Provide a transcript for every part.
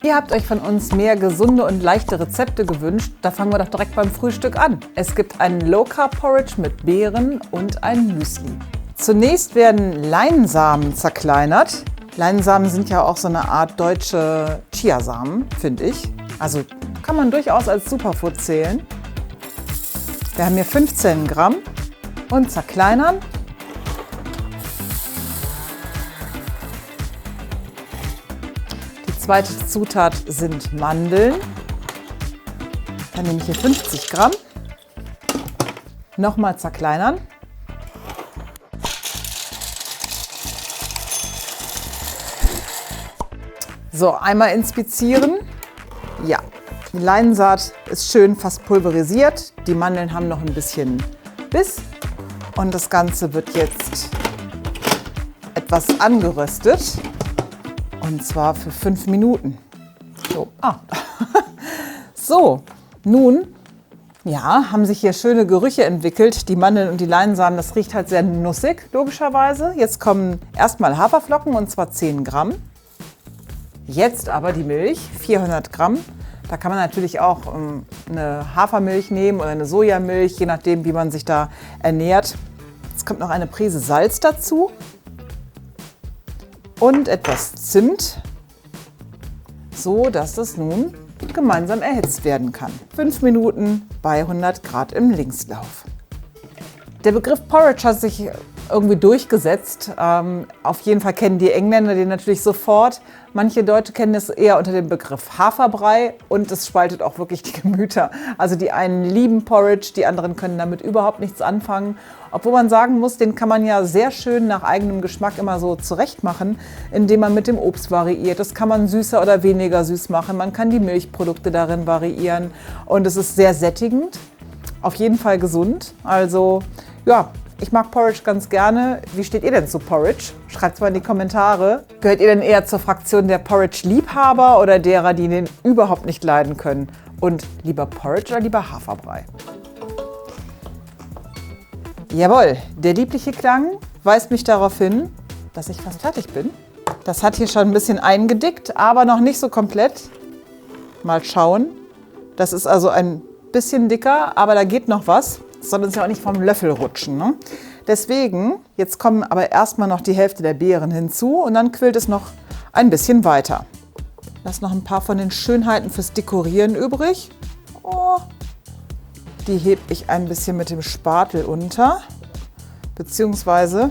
Ihr habt euch von uns mehr gesunde und leichte Rezepte gewünscht. Da fangen wir doch direkt beim Frühstück an. Es gibt einen Low-Carb-Porridge mit Beeren und ein Müsli. Zunächst werden Leinsamen zerkleinert. Leinsamen sind ja auch so eine Art deutsche Chiasamen, finde ich. Also kann man durchaus als Superfood zählen. Wir haben hier 15 Gramm und zerkleinern. Die zweite Zutat sind Mandeln. Dann nehme ich hier 50 Gramm. Nochmal zerkleinern. So, einmal inspizieren. Ja, die Leinsaat ist schön fast pulverisiert. Die Mandeln haben noch ein bisschen Biss. Und das Ganze wird jetzt etwas angeröstet. Und zwar für 5 Minuten. So, so, nun ja, haben sich hier schöne Gerüche entwickelt. Die Mandeln und die Leinsamen, das riecht halt sehr nussig, logischerweise. Jetzt kommen erstmal Haferflocken, und zwar 10 Gramm. Jetzt aber die Milch, 400 Gramm. Da kann man natürlich auch eine Hafermilch nehmen oder eine Sojamilch, je nachdem, wie man sich da ernährt. Jetzt kommt noch eine Prise Salz dazu und etwas Zimt, so dass es nun gemeinsam erhitzt werden kann. 5 Minuten bei 100 Grad im Linkslauf. Der Begriff Porridge hat sich irgendwie durchgesetzt. Auf jeden Fall kennen die Engländer den natürlich sofort. Manche Deutsche kennen es eher unter dem Begriff Haferbrei und es spaltet auch wirklich die Gemüter. Also die einen lieben Porridge, die anderen können damit überhaupt nichts anfangen. Obwohl man sagen muss, den kann man ja sehr schön nach eigenem Geschmack immer so zurecht machen, indem man mit dem Obst variiert. Das kann man süßer oder weniger süß machen. Man kann die Milchprodukte darin variieren und es ist sehr sättigend. Auf jeden Fall gesund. Also ja, ich mag Porridge ganz gerne. Wie steht ihr denn zu Porridge? Schreibt es mal in die Kommentare. Gehört ihr denn eher zur Fraktion der Porridge-Liebhaber oder derer, die den überhaupt nicht leiden können? Und lieber Porridge oder lieber Haferbrei? Jawohl, der liebliche Klang weist mich darauf hin, dass ich fast fertig bin. Das hat hier schon ein bisschen eingedickt, aber noch nicht so komplett. Mal schauen. Das ist also ein bisschen dicker, aber da geht noch was. Das soll uns ja auch nicht vom Löffel rutschen, ne? Deswegen, jetzt kommen aber erstmal noch die Hälfte der Beeren hinzu und dann quillt es noch ein bisschen weiter. Lass noch ein paar von den Schönheiten fürs Dekorieren übrig. Oh, die hebe ich ein bisschen mit dem Spatel unter. Beziehungsweise,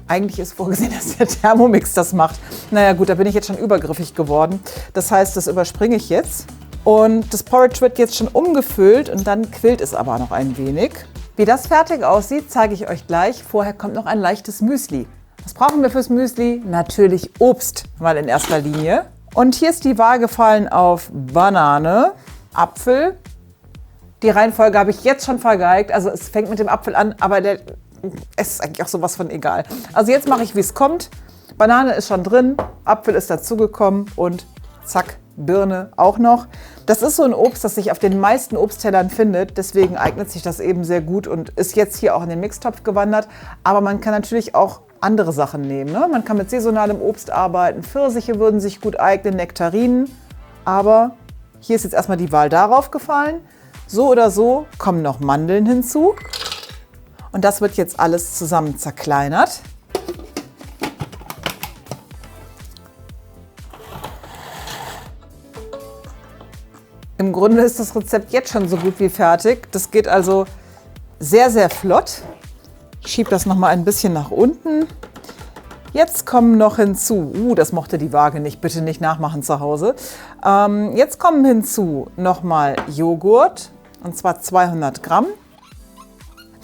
eigentlich ist vorgesehen, dass der Thermomix das macht. Naja gut, da bin ich jetzt schon übergriffig geworden. Das heißt, das überspringe ich jetzt. Und das Porridge wird jetzt schon umgefüllt und dann quillt es aber noch ein wenig. Wie das fertig aussieht, zeige ich euch gleich. Vorher kommt noch ein leichtes Müsli. Was brauchen wir fürs Müsli? Natürlich Obst, mal in erster Linie. Und hier ist die Wahl gefallen auf Banane, Apfel. Die Reihenfolge habe ich jetzt schon vergeigt. Also es fängt mit dem Apfel an, aber es ist eigentlich auch sowas von egal. Also jetzt mache ich, wie es kommt. Banane ist schon drin, Apfel ist dazugekommen und zack, Birne auch noch. Das ist so ein Obst, das sich auf den meisten Obsttellern findet. Deswegen eignet sich das eben sehr gut und ist jetzt hier auch in den Mixtopf gewandert. Aber man kann natürlich auch andere Sachen nehmen, ne? Man kann mit saisonalem Obst arbeiten. Pfirsiche würden sich gut eignen, Nektarinen. Aber hier ist jetzt erstmal die Wahl darauf gefallen. So oder so kommen noch Mandeln hinzu. Und das wird jetzt alles zusammen zerkleinert. Im Grunde ist das Rezept jetzt schon so gut wie fertig. Das geht also sehr, sehr flott. Ich schiebe das noch mal ein bisschen nach unten. Jetzt kommen noch hinzu, das mochte die Waage nicht, bitte nicht nachmachen zu Hause. Jetzt kommen hinzu nochmal Joghurt, und zwar 200 Gramm.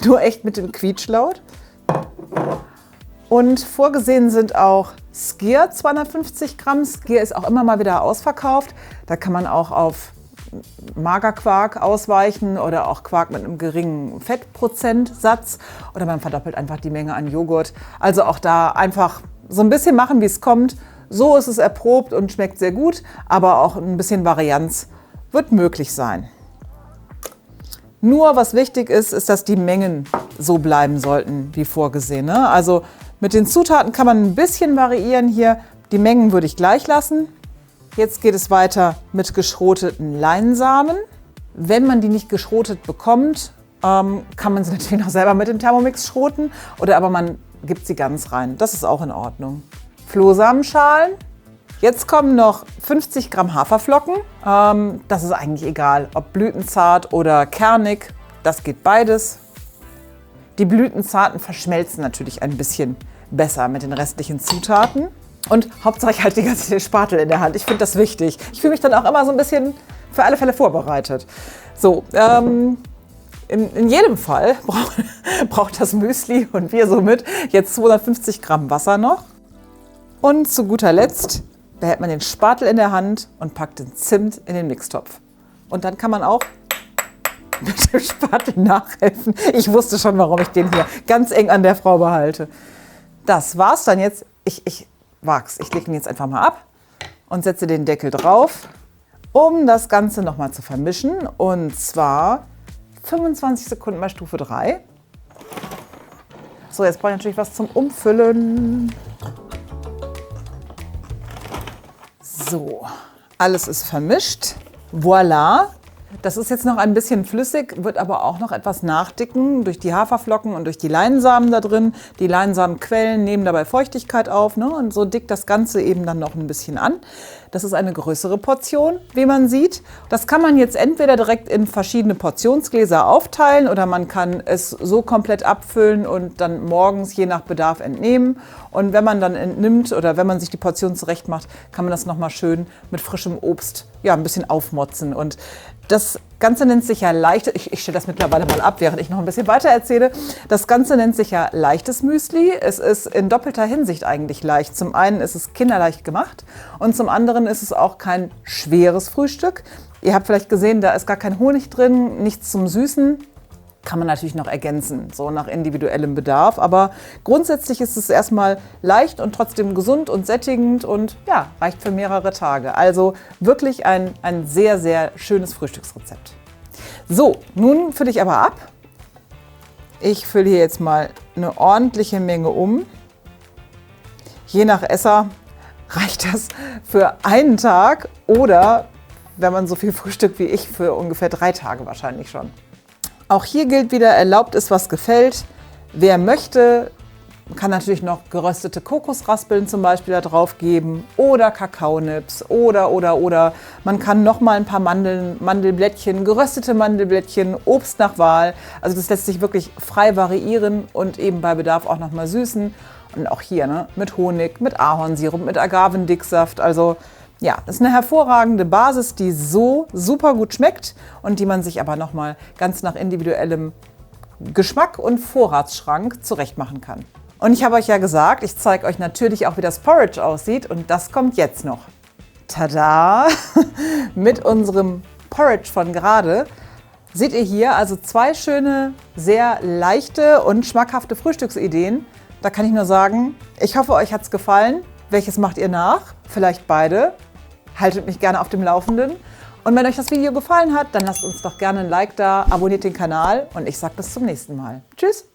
Nur echt mit dem Quietschlaut. Und vorgesehen sind auch Skyr, 250 Gramm. Skyr ist auch immer mal wieder ausverkauft. Da kann man auch auf Magerquark ausweichen oder auch Quark mit einem geringen Fettprozentsatz oder man verdoppelt einfach die Menge an Joghurt. Also auch da einfach so ein bisschen machen, wie es kommt. So ist es erprobt und schmeckt sehr gut, aber auch ein bisschen Varianz wird möglich sein. Nur was wichtig ist, ist, dass die Mengen so bleiben sollten wie vorgesehen, ne? Also mit den Zutaten kann man ein bisschen variieren hier. Die Mengen würde ich gleich lassen. Jetzt geht es weiter mit geschroteten Leinsamen. Wenn man die nicht geschrotet bekommt, kann man sie natürlich noch selber mit dem Thermomix schroten. Oder aber man gibt sie ganz rein. Das ist auch in Ordnung. Flohsamenschalen. Jetzt kommen noch 50 Gramm Haferflocken. Das ist eigentlich egal, ob blütenzart oder kernig. Das geht beides. Die blütenzarten verschmelzen natürlich ein bisschen besser mit den restlichen Zutaten. Und Hauptsache ich halte die ganze Zeit den Spatel in der Hand. Ich finde das wichtig. Ich fühle mich dann auch immer so ein bisschen für alle Fälle vorbereitet. So, in jedem Fall braucht das Müsli und wir somit jetzt 250 Gramm Wasser noch. Und zu guter Letzt behält man den Spatel in der Hand und packt den Zimt in den Mixtopf. Und dann kann man auch mit dem Spatel nachhelfen. Ich wusste schon, warum ich den hier ganz eng an der Frau behalte. Das war's dann jetzt. Ich wag's. Ich lege ihn jetzt einfach mal ab und setze den Deckel drauf, um das Ganze nochmal zu vermischen. Und zwar 25 Sekunden bei Stufe 3. So, jetzt brauche ich natürlich was zum Umfüllen. So, alles ist vermischt. Voilà. Das ist jetzt noch ein bisschen flüssig, wird aber auch noch etwas nachdicken durch die Haferflocken und durch die Leinsamen da drin. Die Leinsamenquellen nehmen dabei Feuchtigkeit auf, ne? Und so dickt das Ganze eben dann noch ein bisschen an. Das ist eine größere Portion, wie man sieht. Das kann man jetzt entweder direkt in verschiedene Portionsgläser aufteilen oder man kann es so komplett abfüllen und dann morgens je nach Bedarf entnehmen. Und wenn man dann entnimmt oder wenn man sich die Portion zurecht macht, kann man das nochmal schön mit frischem Obst ein bisschen aufmotzen. Und das Ganze nennt sich ja leichtes, ich stelle das mittlerweile mal ab, während ich noch ein bisschen weiter erzähle. Das Ganze nennt sich ja leichtes Müsli. Es ist in doppelter Hinsicht eigentlich leicht. Zum einen ist es kinderleicht gemacht und zum anderen ist es auch kein schweres Frühstück. Ihr habt vielleicht gesehen, da ist gar kein Honig drin, nichts zum Süßen. Kann man natürlich noch ergänzen, so nach individuellem Bedarf. Aber grundsätzlich ist es erstmal leicht und trotzdem gesund und sättigend und ja, reicht für mehrere Tage. Also wirklich ein sehr, sehr schönes Frühstücksrezept. So, nun fülle ich aber ab. Ich fülle hier jetzt mal eine ordentliche Menge um. Je nach Esser reicht das für einen Tag oder, wenn man so viel frühstückt wie ich, für ungefähr 3 Tage wahrscheinlich schon. Auch hier gilt wieder, erlaubt ist, was gefällt. Wer möchte, kann natürlich noch geröstete Kokosraspeln zum Beispiel da drauf geben oder Kakaonips oder. Man kann noch mal ein paar Mandelblättchen, geröstete Mandelblättchen, Obst nach Wahl. Also das lässt sich wirklich frei variieren und eben bei Bedarf auch noch mal süßen. Und auch hier mit Honig, mit Ahornsirup, mit Agavendicksaft. Also ja, das ist eine hervorragende Basis, die so super gut schmeckt und die man sich aber nochmal ganz nach individuellem Geschmack und Vorratsschrank zurechtmachen kann. Und ich habe euch ja gesagt, ich zeige euch natürlich auch, wie das Porridge aussieht und das kommt jetzt noch. Tada! Mit unserem Porridge von gerade seht ihr hier also 2 schöne, sehr leichte und schmackhafte Frühstücksideen. Da kann ich nur sagen, ich hoffe, euch hat es gefallen. Welches macht ihr nach? Vielleicht beide. Haltet mich gerne auf dem Laufenden. Und wenn euch das Video gefallen hat, dann lasst uns doch gerne ein Like da, abonniert den Kanal und ich sage bis zum nächsten Mal. Tschüss!